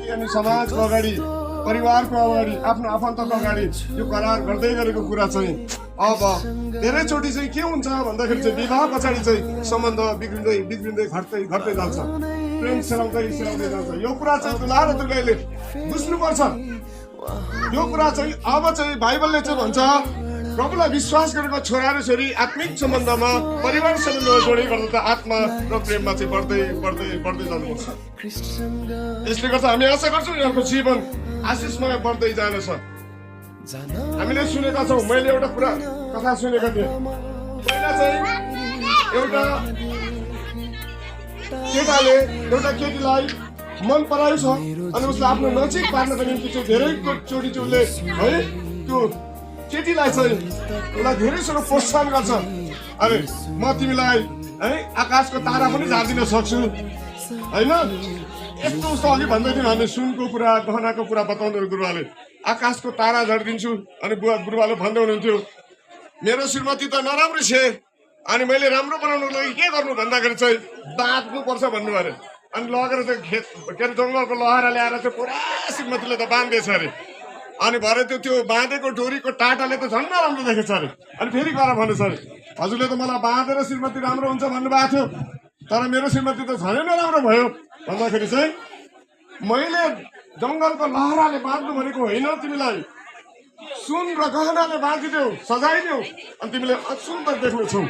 जाति अनि समाजको अगाडि परिवारको अगाडि आफ्नो आफन्तको अगाडि यो करार गर्दै गरेको कुरा चाहिँ अब धेरैचोटि चाहिँ के हुन्छ भन्दाखेरि चाहिँ विवाह पछाडि चाहिँ सम्बन्ध बिग्रिँदै बिग्रिँदै घट्दै घट्दै जान्छ, प्रेम सेलाउँदै सेलाउँदै जान्छ। यो कुरा चाहिँ दुला र दुलहीले बुझ्नुपर्छ। यो कुरा चाहिँ अब चाहिँ बाइबलले चाहिँ भन्छ प्रभुलाई विश्वास गरेको छोरा र छोरी आत्मिक सम्बन्धमा परिवार सम्बन्धमा जोडी गर्दा त आत्मा र प्रेममा चाहिँ बढ्दै बढ्दै बढ्दै जानुपर्छ। यसले गर्दा हामी आशा गर्छौँ यहाँको जीवन आशिषमय बढ्दै जानेछ। हामीले सुनेका छौँ, मैले एउटा कुरा कथा सुनेको थिएँ। पहिला चाहिँ एउटा केटाले एउटा केटीलाई मन पराएको छ अनि उसलाई आफ्नो नजिक पार्नको निम्ति चाहिँ धेरै चोटि चाहिँ उसले है त्यो केटीलाई चाहिँ उसलाई धेरैसँग प्रोत्साहन गर्छ। अरे म तिमीलाई है आकाशको तारा पनि झारिदिन सक्छु होइन, यस्तो उस्तो अघि भन्दै थियौँ हामी सुनको कुरा गहनाको कुरा बताउँदै गुरुवाले आकाशको तारा झरिदिन्छु। अनि गुरुवाले भन्दै हुनुहुन्थ्यो मेरो श्रीमती त नराम्रो छे अनि मैले राम्रो बनाउनुको लागि के गर्नु भन्दाखेरि चाहिँ बाँध्नुपर्छ भन्नु अरे। अनि लगेर चाहिँ खेत के अरे जङ्गलको लहरा ल्याएर चाहिँ पुरा श्रीमतीले त बाँध्दैछ अरे। अनि भरे त्यो बाँधेको डोरीको टाटाले त झन् राम्रो देखेछ अरे। अनि फेरि गएर भनेछ अरे हजुरले त मलाई बाँधेर श्रीमती राम्रो हुन्छ भन्नुभएको थियो तर मेरो श्रीमती त झनै नराम्रो भयो भन्दाखेरि चाहिँ मैले जङ्गलको लहराले बाँध्नु भनेको होइन, तिमीलाई सुन र गहनाले बाँधिदेऊ सजाइदेऊ अनि तिमीले सुन्दर देख्नेछौ।